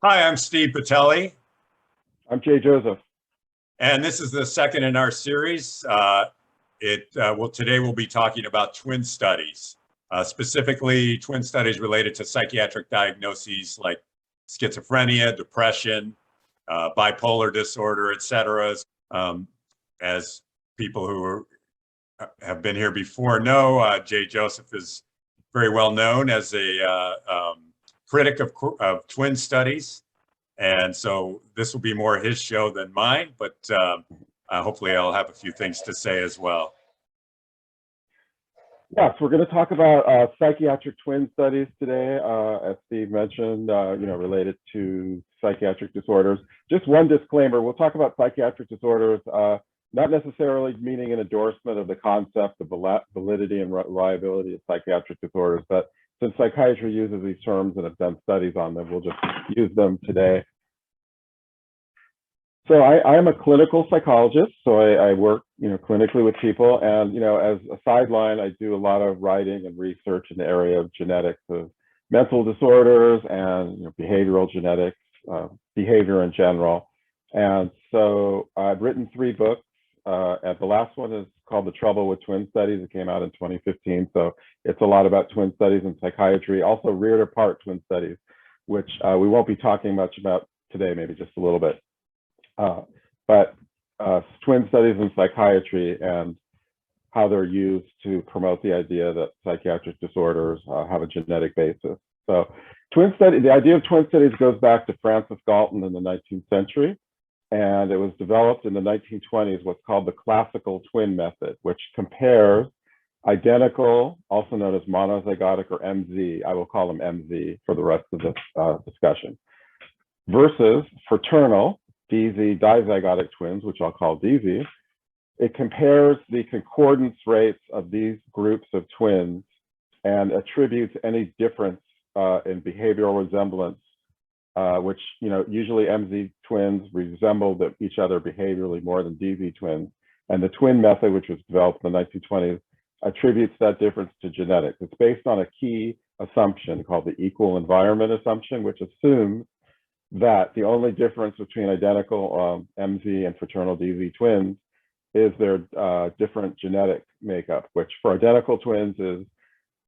Hi, I'm Steve Patelli, I'm Jay Joseph. and this is the second in our series. Today we'll be talking about twin studies, specifically twin studies related to psychiatric diagnoses like schizophrenia, depression, bipolar disorder, etc. As people who have been here before know, Jay Joseph is very well known as a critic of twin studies. And so this will be more his show than mine, but hopefully I'll have a few things to say as well. Yes, we're going to talk about psychiatric twin studies today, as Steve mentioned, related to psychiatric disorders. Just one disclaimer, we'll talk about psychiatric disorders, not necessarily meaning an endorsement of the concept of validity and reliability of psychiatric disorders, but since psychiatry uses these terms and have done studies on them, we'll just use them today. So I am a clinical psychologist, so I work, clinically with people, and as a sideline, I do a lot of writing and research in the area of genetics of mental disorders and behavioral genetics, behavior in general. And so I've written 3 books, and the last one is called The Trouble with Twin Studies. It came out in 2015, so it's a lot about twin studies and psychiatry. Also, reared apart twin studies, which we won't be talking much about today, maybe just a little bit. But twin studies in psychiatry and how they're used to promote the idea that psychiatric disorders have a genetic basis. So the idea of twin studies goes back to Francis Galton in the 19th century, and it was developed in the 1920s, what's called the classical twin method, which compares identical, also known as monozygotic or MZ, I will call them MZ for the rest of this discussion, versus fraternal, DZ, dizygotic twins, which I'll call DZ. It compares the concordance rates of these groups of twins and attributes any difference in behavioral resemblance, which usually MZ twins resemble each other behaviorally more than DZ twins. And the twin method, which was developed in the 1920s, attributes that difference to genetics. It's based on a key assumption called the equal environment assumption, which assumes that the only difference between identical MZ and fraternal DZ twins is their different genetic makeup, which for identical twins is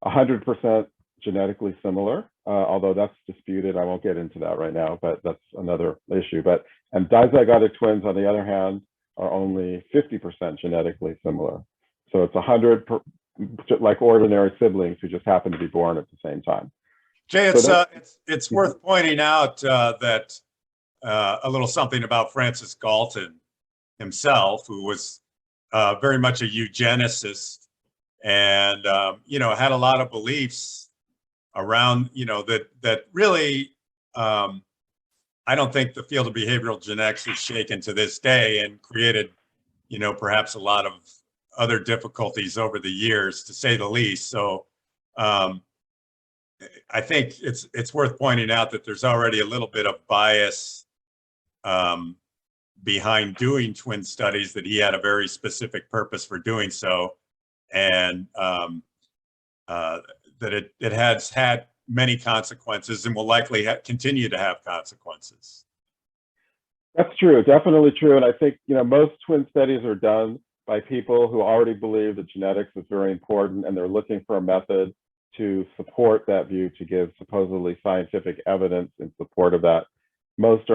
100% genetically similar, although that's disputed. I won't get into that right now, but that's another issue. And dizygotic twins, on the other hand, are only 50% genetically similar. So it's 100, like ordinary siblings who just happen to be born at the same time. Jay, it's worth pointing out that a little something about Francis Galton himself, who was very much a eugenicist and had a lot of beliefs around that really I don't think the field of behavioral genetics is shaken to this day, and created perhaps a lot of other difficulties over the years, to say the least. So I think it's worth pointing out that there's already a little bit of bias behind doing twin studies, that he had a very specific purpose for doing so, and that it has had many consequences and will likely continue to have consequences. That's true, definitely true. And I think most twin studies are done by people who already believe that genetics is very important, and they're looking for a method to support that view, to give supposedly scientific evidence in support of that. Most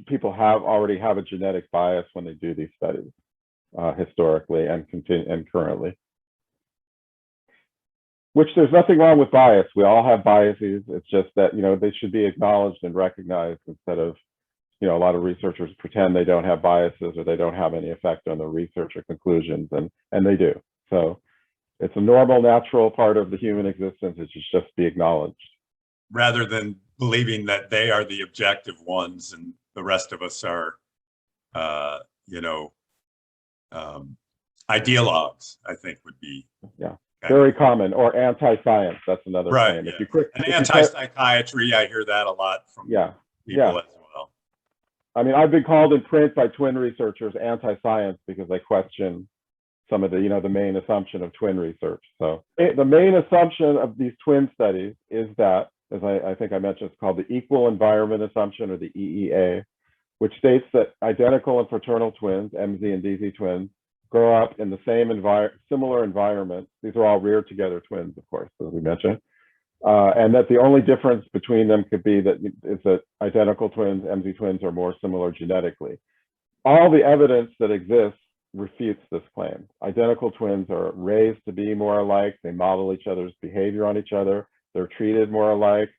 people already have a genetic bias when they do these studies, historically and currently. Which there's nothing wrong with bias. We all have biases. It's just that they should be acknowledged and recognized, instead of a lot of researchers pretend they don't have biases or they don't have any effect on the research or conclusions, and they do. So it's a normal, natural part of the human existence. It should just be acknowledged, rather than believing that they are the objective ones and the rest of us are, ideologues, I think would be. Yeah, very common. Or anti-science. That's another right. claim. Yeah. And anti-psychiatry, I hear that a lot from people as well. I mean, I've been called in print by twin researchers anti-science because I question some of the main assumption of twin research. So the main assumption of these twin studies is that as I think I mentioned, it's called the equal environment assumption, or the EEA, which states that identical and fraternal twins, MZ and DZ twins, grow up in the same similar environment. These are all reared together twins, of course, as we mentioned. And that the only difference between them could be that is that identical twins, MZ twins, are more similar genetically. All the evidence that exists refutes this claim. Identical twins are raised to be more alike. They model each other's behavior on each other. They're treated more alike.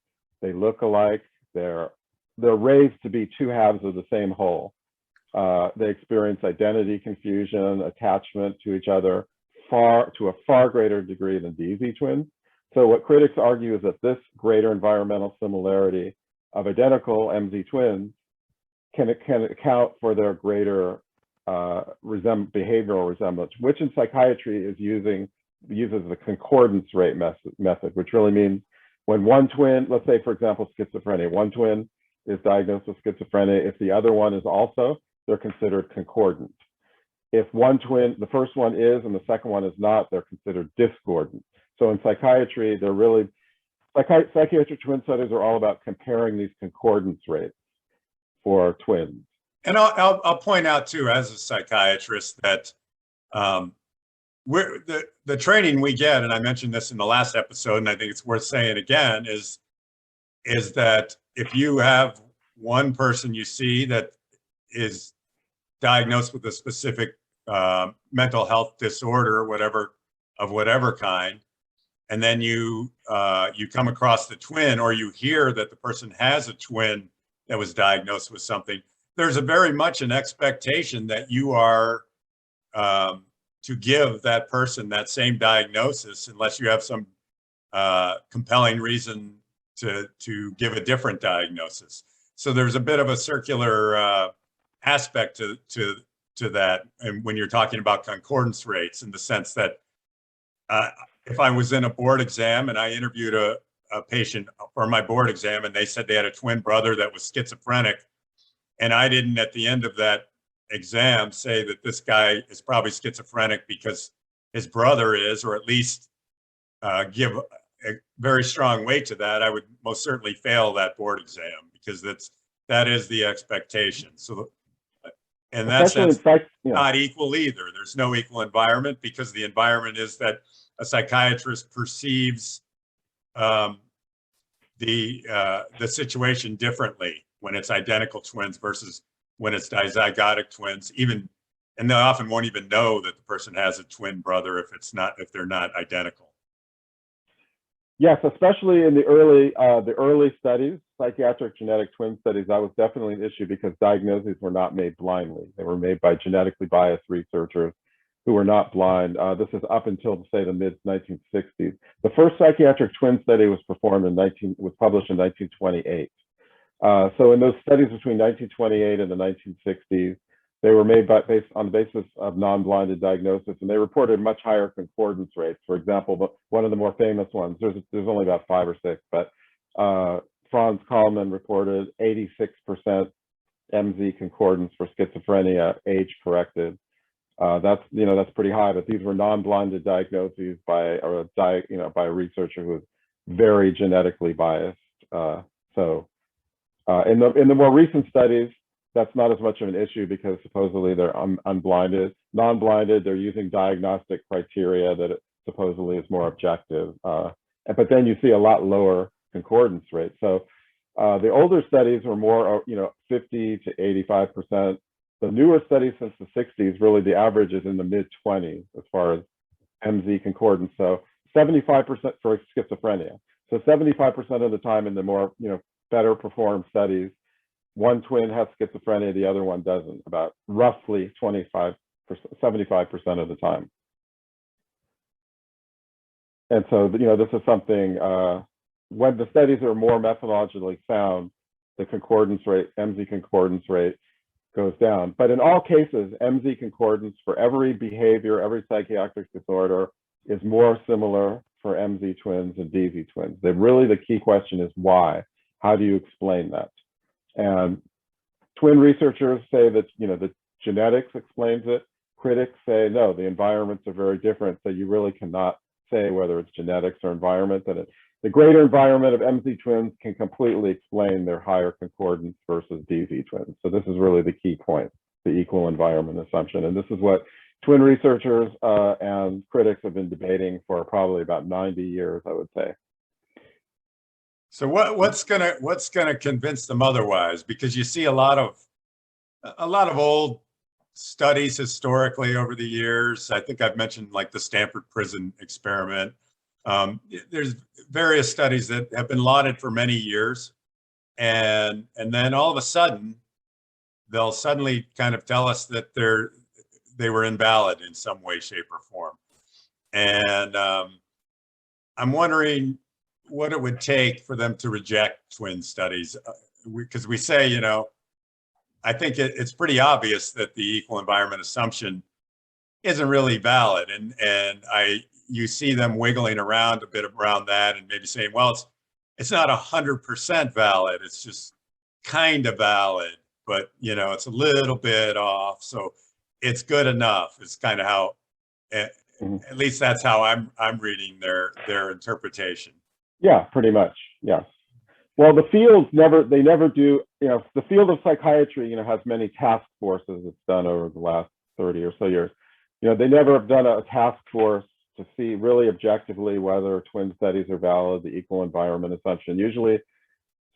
They look alike. They're raised to be two halves of the same whole. They experience identity confusion, attachment to each other to a far greater degree than DZ twins. So what critics argue is that this greater environmental similarity of identical MZ twins can account for their greater behavioral resemblance, which in psychiatry uses the concordance rate method, which really means when one twin, let's say for example schizophrenia, one twin is diagnosed with schizophrenia, if the other one is also, they're considered concordant. If one twin, the first one is and the second one is not, they're considered discordant. So in psychiatry, they're really, psychiatric twin studies are all about comparing these concordance rates for twins. And I'll point out too, as a psychiatrist, that the training we get, and I mentioned this in the last episode, and I think it's worth saying again, is that if you have one person you see that is diagnosed with a specific mental health disorder, of whatever kind, and then you come across the twin, or you hear that the person has a twin that was diagnosed with something, there's very much an expectation that you are to give that person that same diagnosis, unless you have some compelling reason to give a different diagnosis. So there's a bit of a circular aspect to that, and when you're talking about concordance rates, in the sense that if I was in a board exam and I interviewed a patient for my board exam, and they said they had a twin brother that was schizophrenic, and I didn't at the end of that exam say that this guy is probably schizophrenic because his brother is, or at least give a very strong weight to that, I would most certainly fail that board exam, because that is the expectation. So in that sense, not equal either. There's no equal environment, because the environment is that a psychiatrist perceives the situation differently when it's identical twins versus when it's dizygotic twins. And they often won't even know that the person has a twin brother if they're not identical. Yes, especially in the early studies, psychiatric genetic twin studies, that was definitely an issue, because diagnoses were not made blindly. They were made by genetically biased researchers who were not blind. This is up until, say, the mid-1960s. The first psychiatric twin study was published in 1928. So in those studies between 1928 and the 1960s, they were made on the basis of non-blinded diagnosis, and they reported much higher concordance rates. For example, one of the more famous ones, there's only about 5 or 6, but Franz Kallman reported 86% MZ concordance for schizophrenia, age corrected. That's pretty high, but these were non-blinded diagnoses by a researcher who was very genetically biased. In the more recent studies, that's not as much of an issue, because supposedly they're unblinded. Non-blinded, they're using diagnostic criteria that supposedly is more objective. But then you see a lot lower concordance rates. So the older studies were more, 50 to 85%. The newer studies since the 60s, really the average is in the mid-20s as far as MZ concordance. So 75% for schizophrenia. So 75% of the time in the more, better performed studies, one twin has schizophrenia, the other one doesn't, about roughly 75%, 75% of the time. And so, this is something, when the studies are more methodologically sound, the concordance rate, MZ concordance rate, goes down. But in all cases, MZ concordance for every behavior, every psychiatric disorder is more similar for MZ twins and DZ twins. The key question is why? How do you explain that? And twin researchers say that, the genetics explains it. Critics say, no, the environments are very different, so you really cannot say whether it's genetics or environment, that the greater environment of MZ twins can completely explain their higher concordance versus DZ twins. So this is really the key point, the equal environment assumption. And this is what twin researchers and critics have been debating for probably about 90 years, I would say. So what's gonna convince them otherwise? Because you see a lot of old studies historically over the years. I think I've mentioned like the Stanford prison experiment. There's various studies that have been lauded for many years, and then all of a sudden they'll suddenly kind of tell us that they were invalid in some way, shape, or form. And I'm wondering what it would take for them to reject twin studies, because we say, you know, I think it's pretty obvious that the equal environment assumption isn't really valid, and you see them wiggling around a bit around that and maybe saying, well, it's not 100% valid, it's just kind of valid, but you know, it's a little bit off, so it's good enough. It's kind of how, at least that's how I'm reading their interpretation. Yeah, pretty much. Yes. Well, the fields never do, you know, the field of psychiatry, you know, has many task forces it's done over the last 30 or so years. You know, they never have done a task force to see really objectively whether twin studies are valid, the equal environment assumption. Usually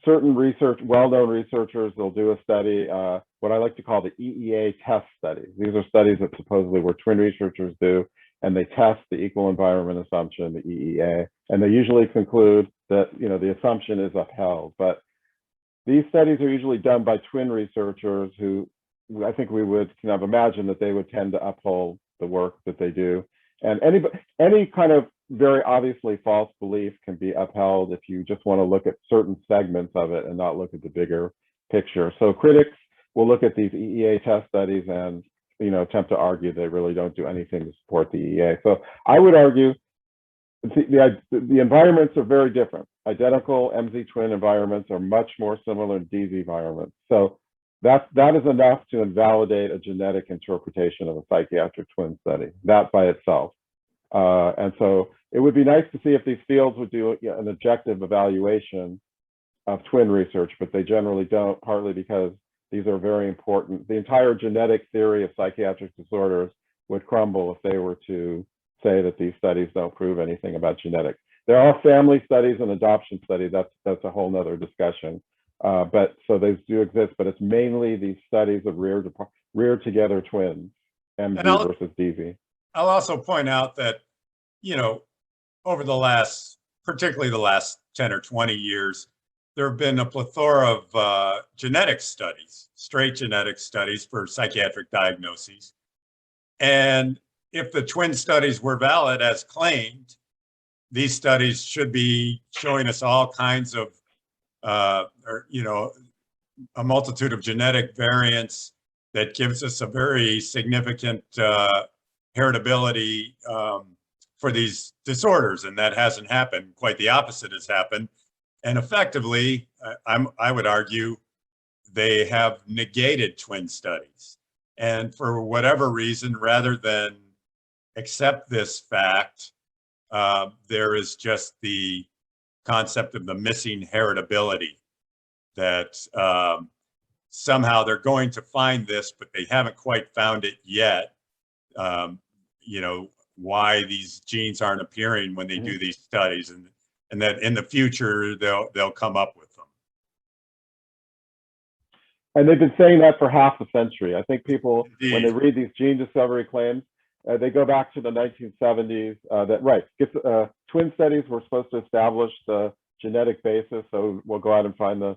certain well-known researchers, they'll do a study, what I like to call the EEA test studies. These are studies that supposedly where twin researchers do, and they test the equal environment assumption, the EEA, and they usually conclude that, you know, the assumption is upheld. But these studies are usually done by twin researchers who I think we would kind of imagine that they would tend to uphold the work that they do. And any kind of very obviously false belief can be upheld if you just want to look at certain segments of it and not look at the bigger picture. So critics will look at these EEA test studies and, you know, attempt to argue they really don't do anything to support the EEA. So I would argue the environments are very different. Identical MZ twin environments are much more similar to DZ environments. So that is enough to invalidate a genetic interpretation of a psychiatric twin study, that by itself. And so it would be nice to see if these fields would do an objective evaluation of twin research, but they generally don't, partly because these are very important. The entire genetic theory of psychiatric disorders would crumble if they were to say that these studies don't prove anything about genetics. There are family studies and adoption studies. That's a whole nother discussion. But so those do exist, but it's mainly these studies of reared together twins, MZ versus DZ. I'll also point out that, you know, over particularly the last 10 or 20 years, there have been a plethora of genetic studies, straight genetic studies for psychiatric diagnoses. And if the twin studies were valid as claimed, these studies should be showing us all kinds of, you know, a multitude of genetic variants that gives us a very significant heritability for these disorders. And that hasn't happened. Quite the opposite has happened. And effectively, I would argue, they have negated twin studies. And for whatever reason, rather than accept this fact, there is just the concept of the missing heritability, that somehow they're going to find this, but they haven't quite found it yet. You know, why these genes aren't appearing when they do these studies, and that in the future they'll come up with them. And they've been saying that for half a century. I think people, Indeed. when they read these gene discovery claims, they go back to the 1970s. Twin studies were supposed to establish the genetic basis, so we'll go out and find the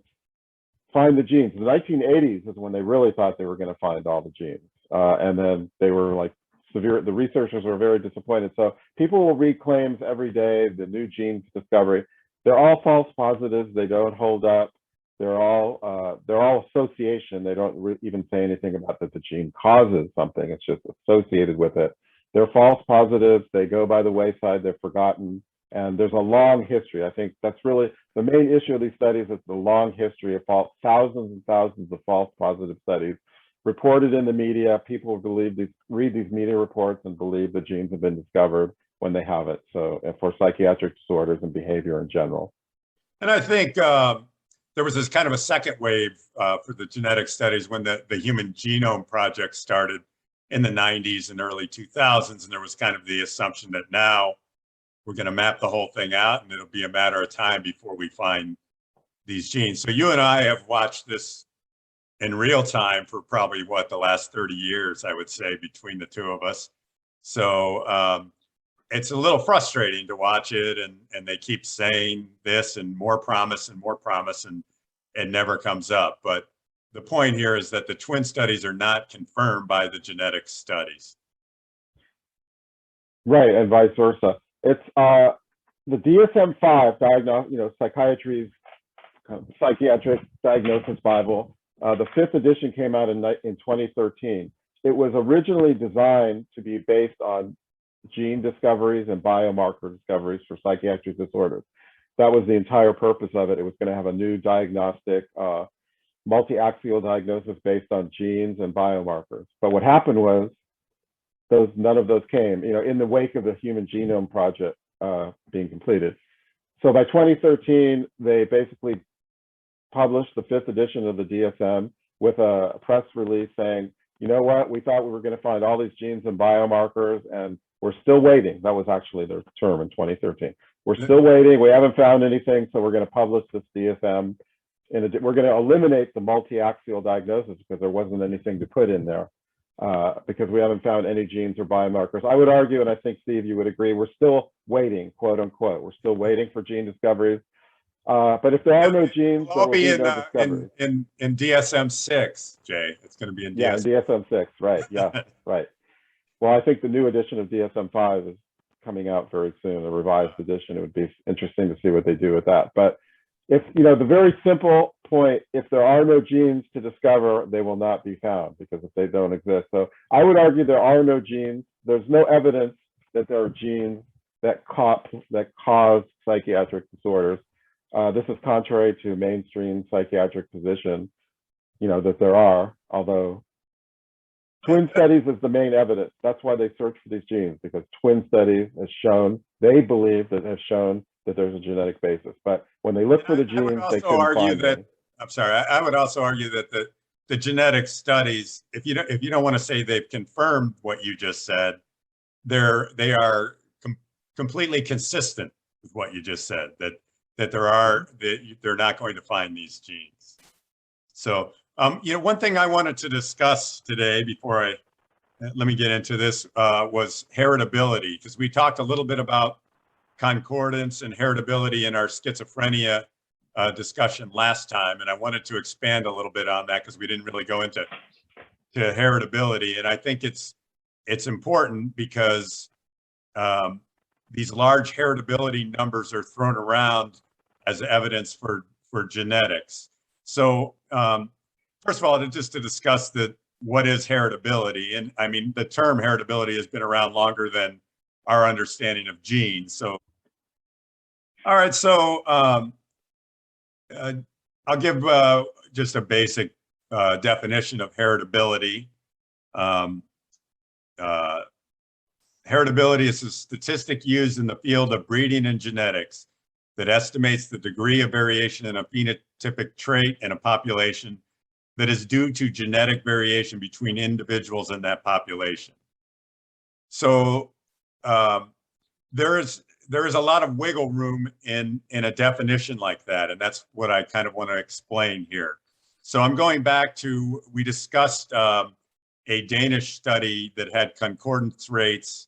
genes. The 1980s is when they really thought they were going to find all the genes, and then they were like the researchers were very disappointed. So people will read claims every day, the new genes discovery. They're all false positives. They don't hold up. They're all association. They don't even say anything about that the gene causes something. It's just associated with it. They're false positives. They go by the wayside. They're forgotten. And there's a long history. I think that's really the main issue of these studies, is the long history of thousands and thousands of false positive studies reported in the media. People read these media reports and believe the genes have been discovered when they have it. So for psychiatric disorders and behavior in general. And I think there was this kind of a second wave for the genetic studies when the Human Genome Project started in the 90s and early 2000s. And there was kind of the assumption that now we're going to map the whole thing out and it'll be a matter of time before we find these genes. So you and I have watched this in real time for probably the last 30 years, I would say, between the two of us. So it's a little frustrating to watch it, and they keep saying this and more promise, and it never comes up. But the point here is that the twin studies are not confirmed by the genetic studies. Right, and vice versa. It's the DSM-5 psychiatry's psychiatric diagnosis Bible. The 5th edition came out in 2013. It was originally designed to be based on gene discoveries and biomarker discoveries for psychiatric disorders. That was the entire purpose of it. It was going to have a new diagnostic, multi-axial diagnosis based on genes and biomarkers. But what happened was none of those came, in the wake of the Human Genome Project being completed. So by 2013, they basically published the 5th edition of the DSM with a press release saying, you know what, we thought we were going to find all these genes and biomarkers, and we're still waiting. That was actually their term in 2013. We're still waiting. We haven't found anything, so we're going to publish this DSM. We're going to eliminate the multi-axial diagnosis because there wasn't anything to put in there because we haven't found any genes or biomarkers. I would argue, and I think, Steve, you would agree, we're still waiting, quote unquote. We're still waiting for gene discoveries. But if there are no genes, there will be no discoveries. In DSM-6, Jay. It's going to be in DSM. Yeah, in DSM-6, right. Yeah, right. Well, I think the new edition of DSM-5 is coming out very soon, a revised edition. It would be interesting to see what they do with that. But if, the very simple point, if there are no genes to discover, they will not be found because if they don't exist. So I would argue there are no genes. There's no evidence that there are genes that cause psychiatric disorders. This is contrary to mainstream psychiatric position, that there are, although twin studies is the main evidence. That's why they search for these genes, because twin studies has shown, they believe that have shown that there's a genetic basis. But when they look for the genes, they couldn't find them. I'm sorry, I would also argue that the genetic studies, if you don't want to say they've confirmed what you just said, they are completely consistent with what you just said, that they're not going to find these genes. So, one thing I wanted to discuss today before let me get into this was heritability, because we talked a little bit about concordance and heritability in our schizophrenia discussion last time, and I wanted to expand a little bit on that because we didn't really go into heritability, and I think it's important because these large heritability numbers are thrown around as evidence for genetics. So first of all, just to discuss what is heritability, and I mean the term heritability has been around longer than our understanding of genes. So, all right, so I'll give just a basic definition of heritability. Heritability is a statistic used in the field of breeding and genetics that estimates the degree of variation in a phenotypic trait in a population that is due to genetic variation between individuals in that population. So there is a lot of wiggle room in a definition like that, and that's what I kind of want to explain here. So I'm going back to, we discussed a Danish study that had concordance rates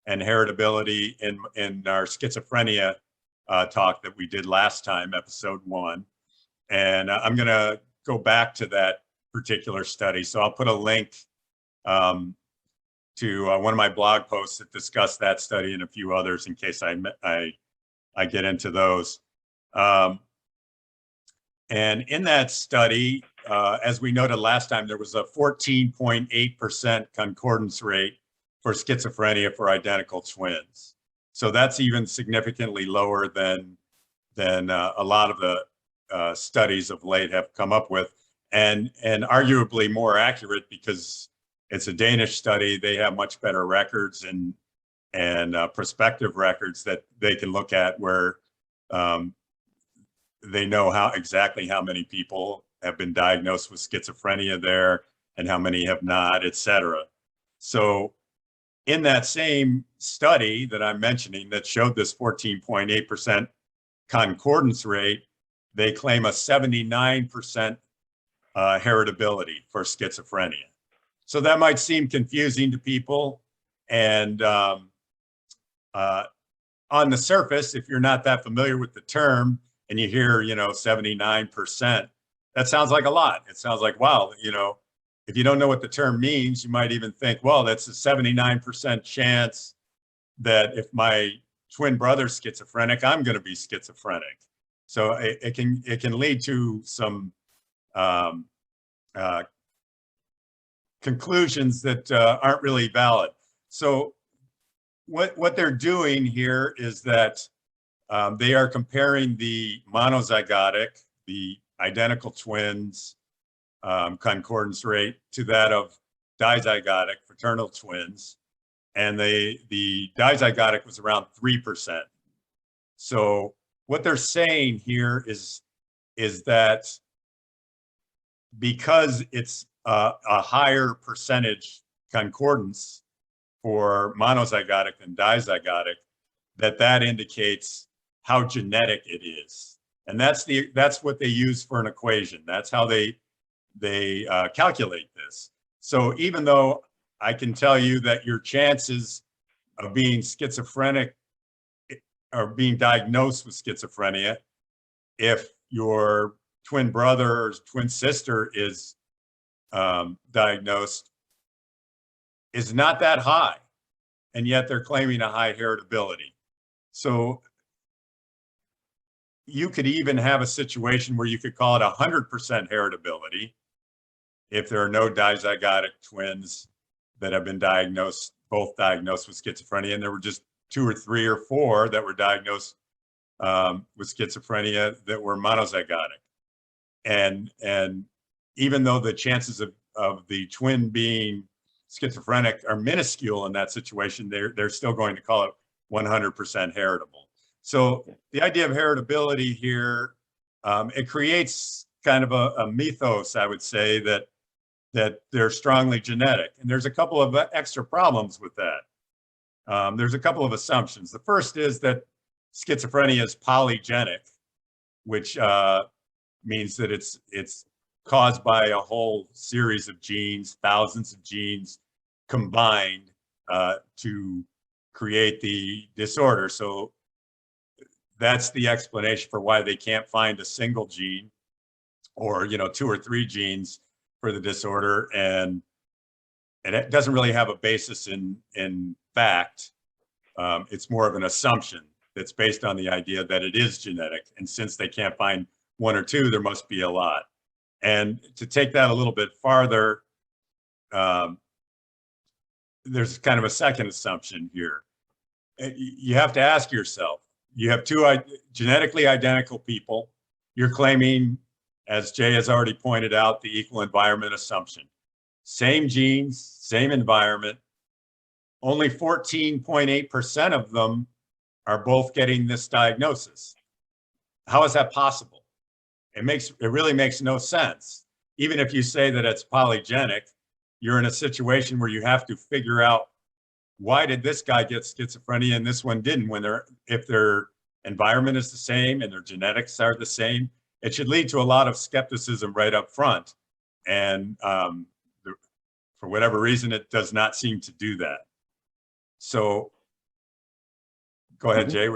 and heritability in our schizophrenia talk that we did last time, episode 1. And I'm going to go back to that particular study. So I'll put a link to one of my blog posts that discuss that study and a few others in case I get into those. And in that study, as we noted last time, there was a 14.8% concordance rate for schizophrenia for identical twins. So that's even significantly lower than a lot of the studies of late have come up with, and arguably more accurate because it's a Danish study. They have much better records, and and prospective records that they can look at where they know exactly how many people have been diagnosed with schizophrenia there and how many have not, et cetera. So in that same study that I'm mentioning that showed this 14.8% concordance rate, they claim a 79% heritability for schizophrenia. So that might seem confusing to people. And on the surface, if you're not that familiar with the term and you hear, 79%, that sounds like a lot. It sounds like, wow, if you don't know what the term means, you might even think, well, that's a 79% chance that if my twin brother's schizophrenic, I'm going to be schizophrenic. So it can lead to some conclusions that aren't really valid. So what they're doing here is that they are comparing the monozygotic, the identical twins concordance rate to that of dizygotic fraternal twins. And the dizygotic was around 3%. So what they're saying here is that because it's a higher percentage concordance for monozygotic than dizygotic, that indicates how genetic it is. And that's what they use for an equation. That's how they calculate this. So even though I can tell you that your chances of being schizophrenic or being diagnosed with schizophrenia, if your twin brother or twin sister is diagnosed, is not that high. And yet they're claiming a high heritability. So you could even have a situation where you could call it 100% heritability if there are no dizygotic twins that have been both diagnosed with schizophrenia, and there were just 2 or 3 or 4 that were diagnosed with schizophrenia that were monozygotic. And even though the chances of the twin being schizophrenic are minuscule in that situation, they're still going to call it 100% heritable. So the idea of heritability here, it creates kind of a mythos, I would say, that they're strongly genetic. And there's a couple of extra problems with that. There's a couple of assumptions. The first is that schizophrenia is polygenic, which means that it's caused by a whole series of genes, thousands of genes combined to create the disorder. So that's the explanation for why they can't find a single gene or 2 or 3 genes for the disorder, and it doesn't really have a basis in fact. It's more of an assumption that's based on the idea that it is genetic, and since they can't find 1 or 2, there must be a lot. And to take that a little bit farther, there's kind of a second assumption here. You have to ask yourself, you have 2 genetically identical people. You're claiming, as Jay has already pointed out, the equal environment assumption. Same genes, same environment. Only 14.8% of them are both getting this diagnosis. How is that possible? It really makes no sense. Even if you say that it's polygenic, you're in a situation where you have to figure out, why did this guy get schizophrenia and this one didn't? If their environment is the same and their genetics are the same, it should lead to a lot of skepticism right up front. And for whatever reason, it does not seem to do that. So go ahead, Jay.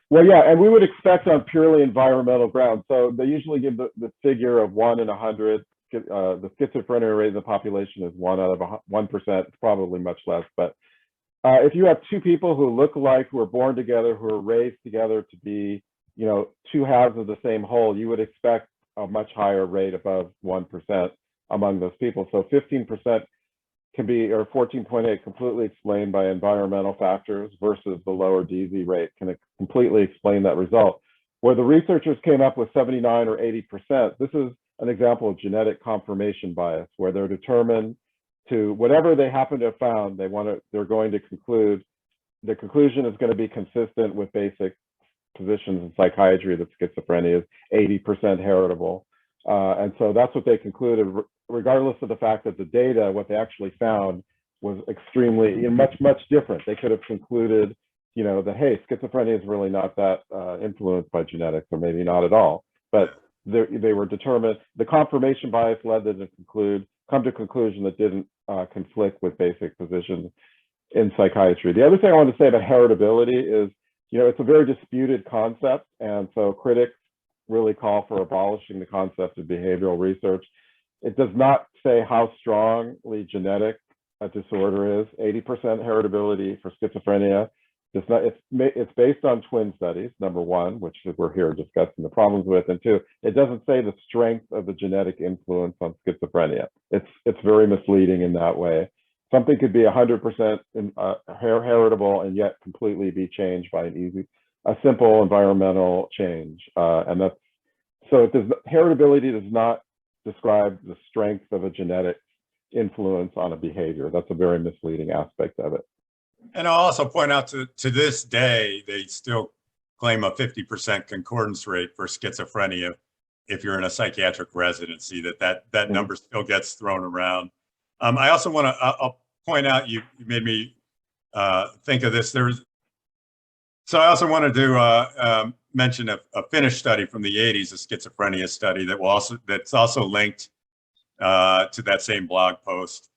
Well, yeah, and we would expect on purely environmental grounds. So they usually give the figure of 1 in 100. The schizophrenia rate in the population is 1 out of 1%. It's probably much less. But if you have 2 people who look alike, who are born together, who are raised together to be, 2 halves of the same whole, you would expect a much higher rate above 1% among those people. So 15% can be, or 14.8, completely explained by environmental factors versus the lower DZ rate can completely explain that result. Where the researchers came up with 79 or 80%, this is an example of genetic confirmation bias, where they're determined to, whatever they happen to have found, they're going to conclude the conclusion is going to be consistent with basic positions in psychiatry that schizophrenia is 80% heritable. And so that's what they concluded, regardless of the fact that the data, what they actually found was extremely, much different. They could have concluded, that, hey, schizophrenia is really not that influenced by genetics, or maybe not at all. But they were determined, the confirmation bias led them to come to conclusion that didn't conflict with basic positions in psychiatry. The other thing I want to say about heritability is, it's a very disputed concept. And so critics really call for abolishing the concept of behavioral research. It does not say how strongly genetic a disorder is. 80% heritability for schizophrenia. It's based on twin studies, number one, which we're here discussing the problems with, and two, it doesn't say the strength of the genetic influence on schizophrenia. It's very misleading in that way. Something could be 100% heritable and yet completely be changed by a simple environmental change, and that's so. Heritability does not describe the strength of a genetic influence on a behavior. That's a very misleading aspect of it. And I'll also point out to this day, they still claim a 50% concordance rate for schizophrenia if you're in a psychiatric residency, that number still gets thrown around. I also want to, I'll point out, you made me think of this. So I also wanted to mention a Finnish study from the 80s, a schizophrenia study that's also linked to that same blog post,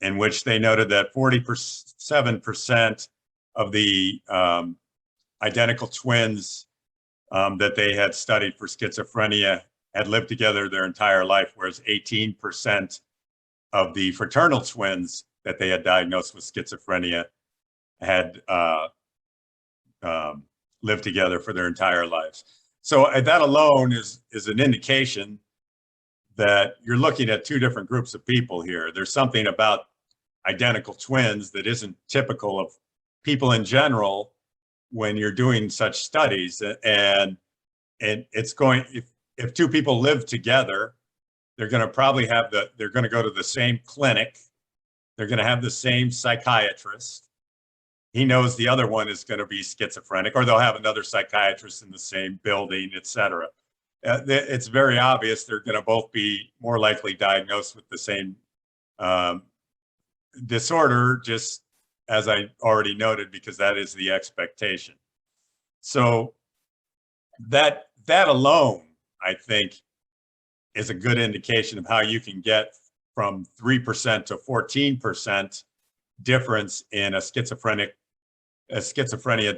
in which they noted that 47% of the identical twins that they had studied for schizophrenia had lived together their entire life, whereas 18% of the fraternal twins that they had diagnosed with schizophrenia had lived together for their entire lives. So that alone is an indication that you're looking at two different groups of people here. There's something about identical twins that isn't typical of people in general when you're doing such studies. And it's going, if two people live together, they're going to probably they're going to go to the same clinic. They're going to have the same psychiatrist. He knows the other one is going to be schizophrenic, or they'll have another psychiatrist in the same building, et cetera. It's very obvious they're going to both be more likely diagnosed with the same disorder, just as I already noted, because that is the expectation. So that alone, I think, is a good indication of how you can get from 3% to 14% difference in a schizophrenia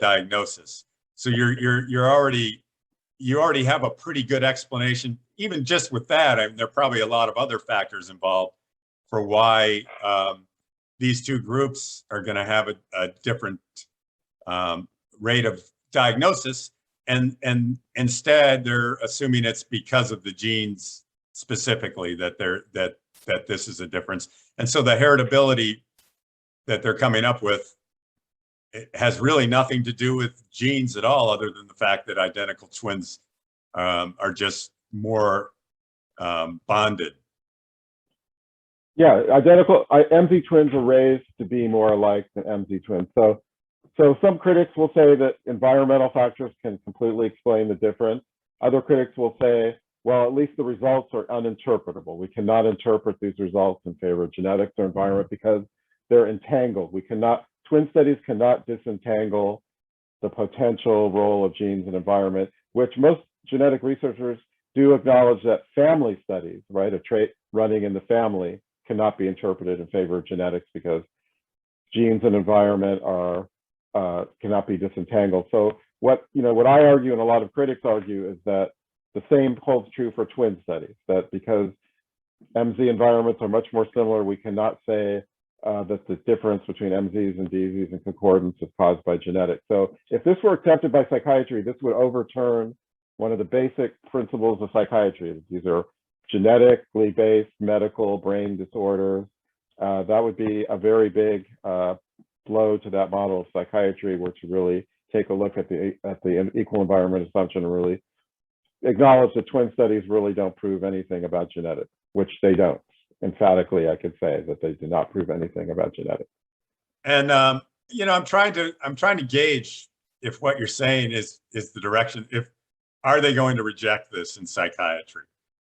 diagnosis. So you already have a pretty good explanation. Even just with that, I mean, there are probably a lot of other factors involved for why these two groups are going to have a different rate of diagnosis, and instead they're assuming it's because of the genes specifically that this is a difference. And so the heritability that they're coming up with, it has really nothing to do with genes at all, other than the fact that identical twins are just more bonded. Yeah, MZ twins are raised to be more alike than MZ twins. So some critics will say that environmental factors can completely explain the difference. Other critics will say, well, at least the results are uninterpretable. We cannot interpret these results in favor of genetics or environment because they're entangled. Twin studies cannot disentangle the potential role of genes and environment, which most genetic researchers do acknowledge that family studies, right, a trait running in the family, cannot be interpreted in favor of genetics because genes and environment cannot be disentangled. So what I argue and a lot of critics argue is that the same holds true for twin studies, that because MZ environments are much more similar, we cannot say that the difference between MZs and DZs and concordance is caused by genetics. So if this were accepted by psychiatry, this would overturn one of the basic principles of psychiatry. These are genetically based medical brain disorders. That would be a very big blow to that model of psychiatry, were to really take a look at the equal environment assumption and really acknowledge that twin studies really don't prove anything about genetics, which they don't. Emphatically, I could say that they do not prove anything about genetics. And I'm trying to gauge if what you're saying is the direction. If are they going to reject this in psychiatry?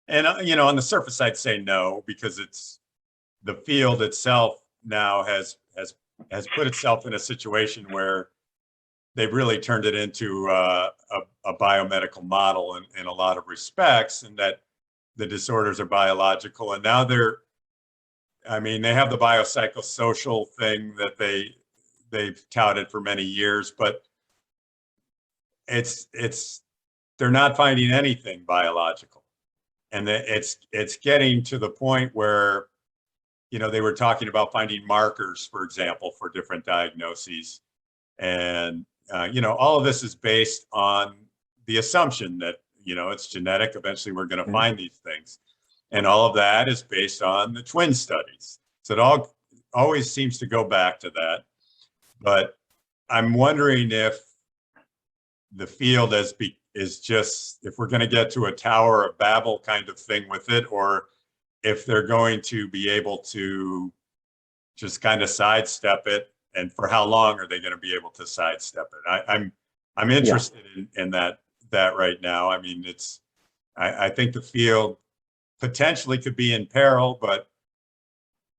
And on the surface, I'd say no, because it's the field itself now has put itself in a situation where they've really turned it into a biomedical model in a lot of respects, and that the disorders are biological. And now they have the biopsychosocial thing that they've touted for many years, but they're not finding anything biological. And it's getting to the point where, they were talking about finding markers, for example, for different diagnoses. And, all of this is based on the assumption that, it's genetic. Eventually, we're going to find these things. And all of that is based on the twin studies. So it always seems to go back to that. But I'm wondering if the field is just, if we're going to get to a Tower of Babel kind of thing with it, or if they're going to be able to just kind of sidestep it, and for how long are they going to be able to sidestep it? I'm interested in that right now. I think the field potentially could be in peril, but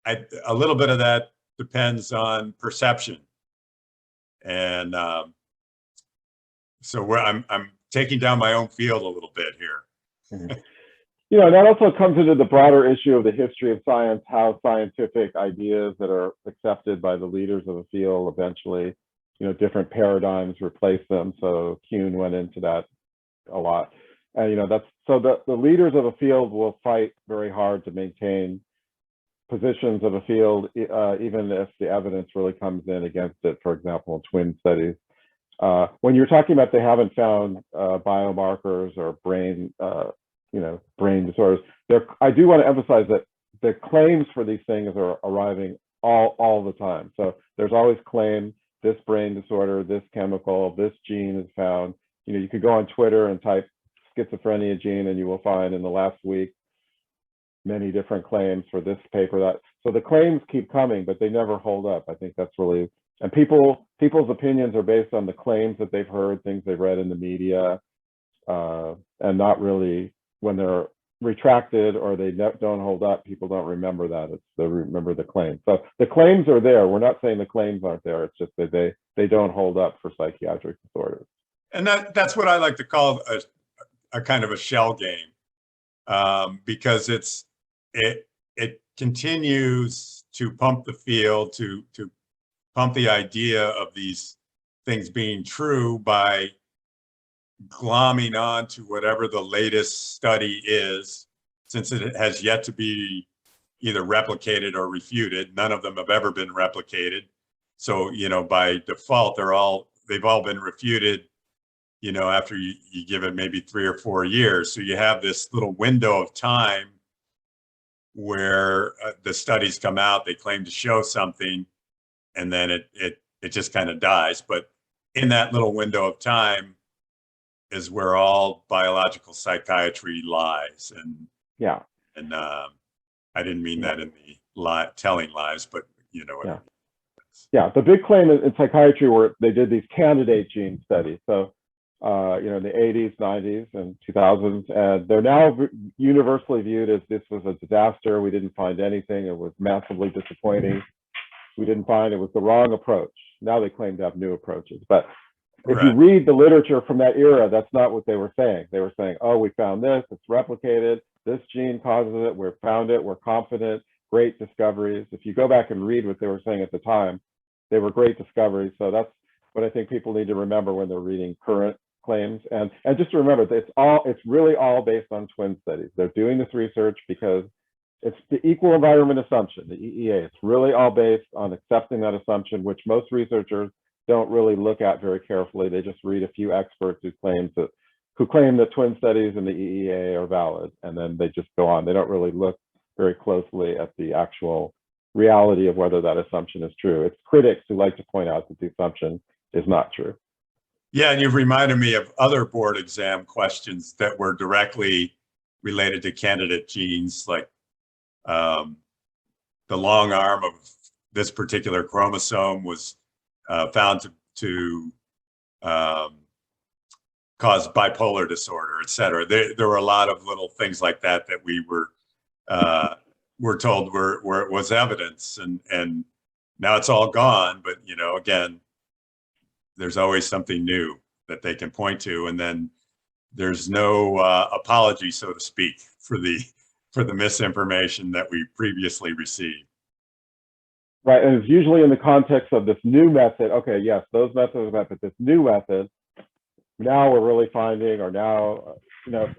a little bit of that depends on perception. And so I'm taking down my own field a little bit here. That also comes into the broader issue of the history of science, how scientific ideas that are accepted by the leaders of the field eventually, different paradigms replace them. So Kuhn went into that a lot. And, the leaders of a field will fight very hard to maintain positions of a field, even if the evidence really comes in against it, for example, in twin studies. When you're talking about they haven't found biomarkers or brain disorders, I do want to emphasize that the claims for these things are arriving all the time. So there's always claim, this brain disorder, this chemical, this gene is found. You could go on Twitter and type schizophrenia gene, and you will find in the last week many different claims for this paper, that. So the claims keep coming, but they never hold up. I think that's really, and people's opinions are based on the claims that they've heard, things they've read in the media, and not really, when they're retracted or they don't hold up, people don't remember that. They remember the claims. So the claims are there. We're not saying the claims aren't there. It's just that they don't hold up for psychiatric disorders. And that's what I like to call a kind of a shell game, because it continues to pump the field, to pump the idea of these things being true by glomming on to whatever the latest study is, since it has yet to be either replicated or refuted. None of them have ever been replicated. So, by default, they've all been refuted, after you give it maybe 3 or 4 years. So you have this little window of time where the studies come out, they claim to show something, and then it just kind of dies. But in that little window of time is where all biological psychiatry lies. And I didn't mean that in the telling lies, but what I mean. Yeah, the big claim in psychiatry were they did these candidate gene studies. So, in the 80s, 90s, and 2000s, and they're now universally viewed as this was a disaster. We didn't find anything. It was massively disappointing. We didn't find, it was the wrong approach. Now they claim to have new approaches. But if you read the literature from that era, that's not what they were saying. They were saying, oh, we found this, it's replicated, this gene causes it, we found it, we're confident, great discoveries. If you go back and read what they were saying at the time, they were great discoveries. So that's what I think people need to remember when they're reading current claims. And just to remember that it's really all based on twin studies. They're doing this research because it's the equal environment assumption, the EEA. It's really all based on accepting that assumption, which most researchers don't really look at very carefully. They just read a few experts who claim that twin studies and the EEA are valid, and then they just go on. They don't really look very closely at the actual reality of whether that assumption is true. It's critics who like to point out that the assumption is not true. Yeah, and you've reminded me of other board exam questions that were directly related to candidate genes, like the long arm of this particular chromosome was found to cause bipolar disorder, et cetera. There were a lot of little things like that that we were told was evidence, and now it's all gone. But again, there's always something new that they can point to, and then there's no apology, so to speak, for the misinformation that we previously received. Right, and it's usually in the context of this new method. Okay, yes, those methods, but this new method, now we're really finding, or now,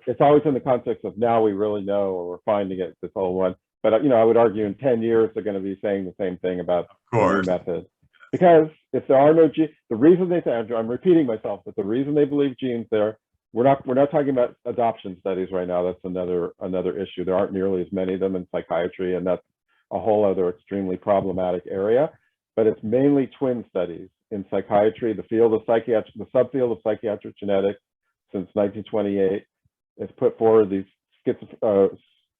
it's always in the context of now we really know, or we're finding it, this old one. But, I would argue in 10 years, they're going to be saying the same thing about the new method. Because if there are no genes, the reason they say, I'm repeating myself, but the reason they believe genes there, we're not talking about adoption studies right now. That's another issue. There aren't nearly as many of them in psychiatry, and that's a whole other extremely problematic area. But it's mainly twin studies in psychiatry. The subfield of psychiatric genetics since 1928 has put forward these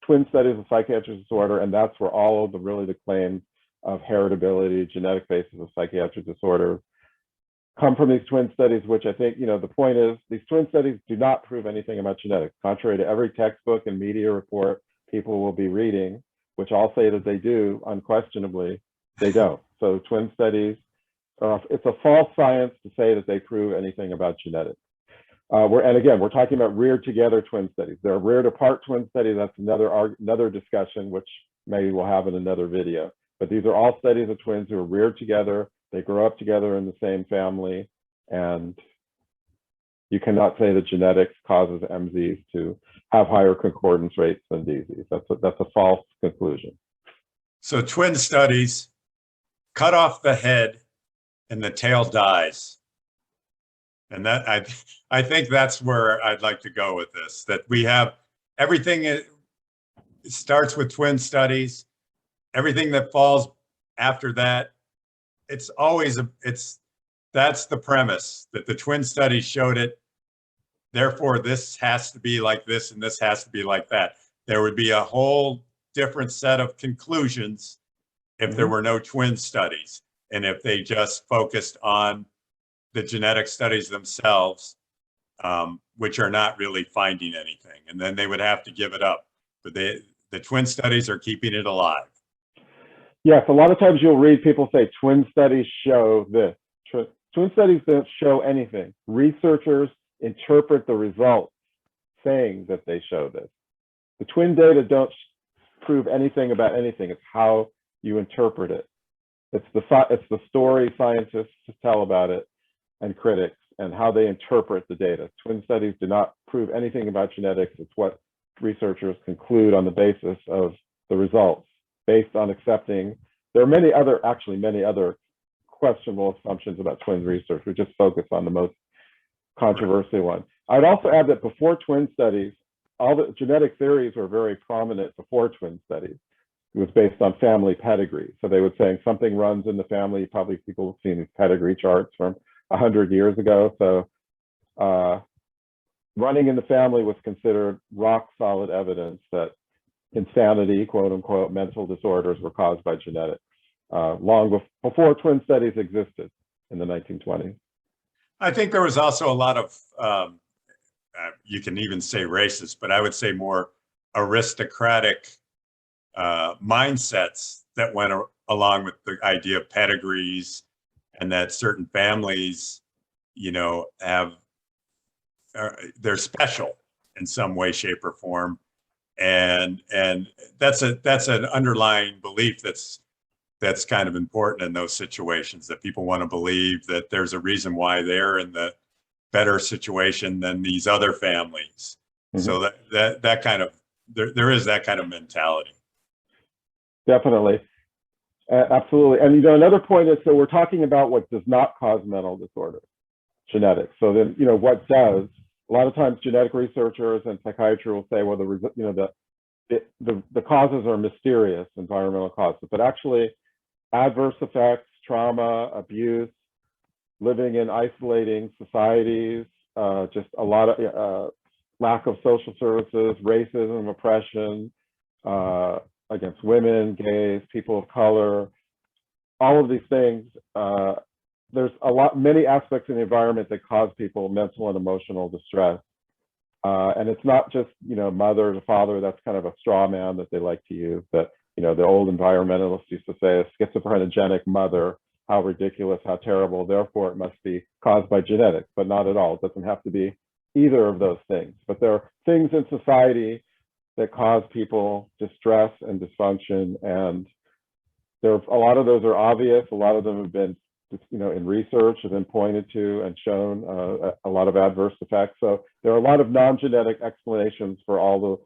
twin studies of psychiatric disorder, and that's where all of the claims of heritability, genetic basis of psychiatric disorder come from these twin studies, which I think, the point is these twin studies do not prove anything about genetics. Contrary to every textbook and media report people will be reading, which all say that they do, unquestionably, they don't. So twin studies, it's a false science to say that they prove anything about genetics. And again, we're talking about reared together twin studies. There are reared apart twin studies. That's another discussion, which maybe we'll have in another video. But these are all studies of twins who are reared together. They grow up together in the same family, and you cannot say that genetics causes MZs to have higher concordance rates than DZs. That's a false conclusion. So twin studies, cut off the head and the tail dies. And that I think that's where I'd like to go with this, that we have everything, it starts with twin studies, everything that falls after that, it's always that's the premise, that the twin studies showed it. Therefore, this has to be like this and this has to be like that. There would be a whole different set of conclusions if there were no twin studies, and if they just focused on the genetic studies themselves, which are not really finding anything. And then they would have to give it up. But the twin studies are keeping it alive. Yes, a lot of times you'll read people say twin studies show this. Twin studies don't show anything. Researchers interpret the results saying that they show this. The twin data don't prove anything about anything. It's how you interpret it. It's the story scientists tell about it, and critics, and how they interpret the data. Twin studies do not prove anything about genetics. It's what researchers conclude on the basis of the results, based on accepting. There are many other questionable assumptions about twin research. We just focus on the most controversial one. I'd also add that before twin studies, all the genetic theories were very prominent before twin studies. It was based on family pedigree. So they would say something runs in the family. Probably people have seen these pedigree charts from 100 years ago. So running in the family was considered rock solid evidence that insanity, quote unquote, mental disorders were caused by genetics, long before twin studies existed in the 1920s. I think there was also a lot of, you can even say racist, but I would say more aristocratic mindsets that went along with the idea of pedigrees, and that certain families, they're special in some way, shape, or form, and that's an underlying belief that's kind of important in those situations, that people want to believe that there's a reason why they're in the better situation than these other families. So that kind of there is that kind of mentality. Definitely. Absolutely. And another point is, so we're talking about what does not cause mental disorders, genetics. So then, what does? A lot of times genetic researchers and psychiatry will say, well, the causes are mysterious, environmental causes, but actually adverse effects, trauma, abuse, living in isolating societies, just a lot of lack of social services, racism, oppression, against women, gays, people of color, all of these things there's many aspects in the environment that cause people mental and emotional distress. And it's not just, mother to father. That's kind of a straw man that they like to use. That, the old environmentalists used to say, a schizophrenic mother, how ridiculous, how terrible. Therefore, it must be caused by genetics, but not at all. It doesn't have to be either of those things. But there are things in society that cause people distress and dysfunction. And a lot of those are obvious. A lot of them have been, in research, have been pointed to and shown a lot of adverse effects. So there are a lot of non-genetic explanations for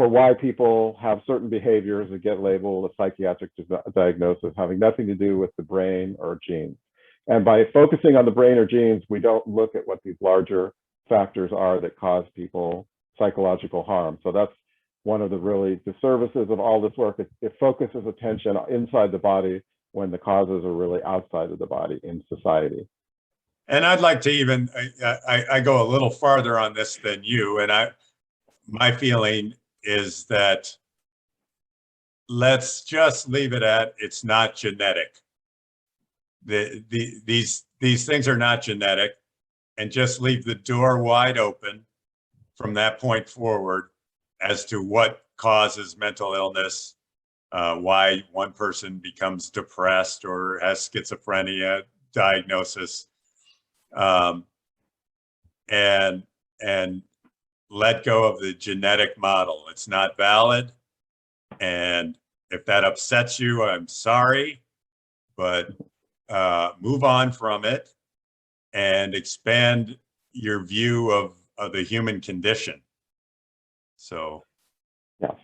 why people have certain behaviors that get labeled a psychiatric diagnosis, having nothing to do with the brain or genes. And by focusing on the brain or genes, we don't look at what these larger factors are that cause people psychological harm. So that's one of the really disservices of all this work. It focuses attention inside the body when the causes are really outside of the body in society. And I'd like to even, I go a little farther on this than you. And my feeling is that let's just leave it at, it's not genetic. These things are not genetic, and just leave the door wide open from that point forward as to what causes mental illness, why one person becomes depressed or has schizophrenia diagnosis, and let go of the genetic model. It's not valid. And if that upsets you, I'm sorry, but move on from it and expand your view of the human condition. So, yes.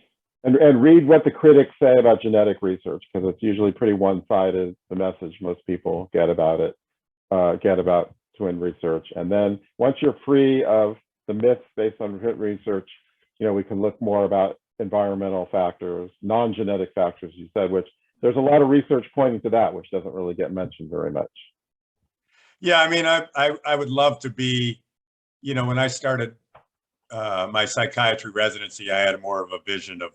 And read what the critics say about genetic research, because it's usually pretty one-sided, the message most people get about it, get about twin research. And then once you're free of the myths based on research, we can look more about environmental factors, non-genetic factors, you said, which there's a lot of research pointing to that, which doesn't really get mentioned very much. Yeah, I mean, I would love to be, when I started my psychiatry residency, I had more of a vision of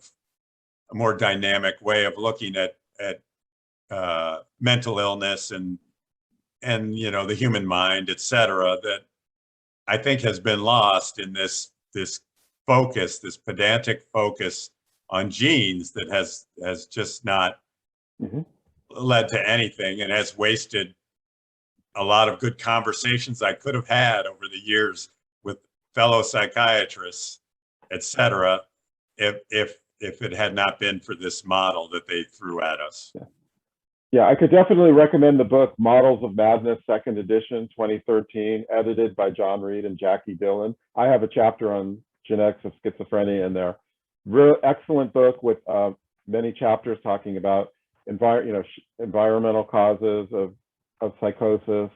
a more dynamic way of looking at mental illness and the human mind, et cetera, that I think has been lost in this focus, this pedantic focus on genes that has just not led to anything, and has wasted a lot of good conversations I could have had over the years with fellow psychiatrists, et cetera, if it had not been for this model that they threw at us. Yeah, I could definitely recommend the book Models of Madness, 2nd edition, 2013, edited by John Reed and Jackie Dillon. I have a chapter on genetics of schizophrenia in there. Real excellent book with many chapters talking about environmental causes of psychosis,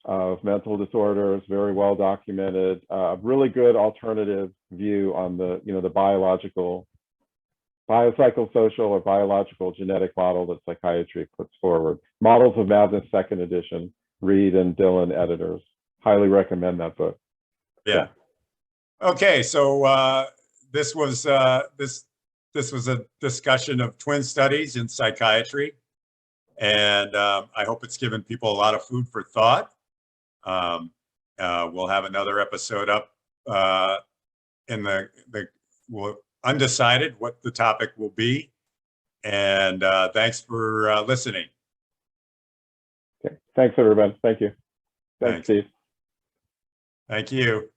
of mental disorders, very well documented. Really good alternative view on the the biopsychosocial or biological genetic model that psychiatry puts forward. Models of Madness, 2nd edition, Reed and Dillon editors. Highly recommend that book. Yeah. Okay, so this was a discussion of twin studies in psychiatry, and I hope it's given people a lot of food for thought. We'll have another episode up in we'll undecided what the topic will be, and thanks for listening. Okay. Thanks, everyone. Thank you. Thanks, Steve. Thank you.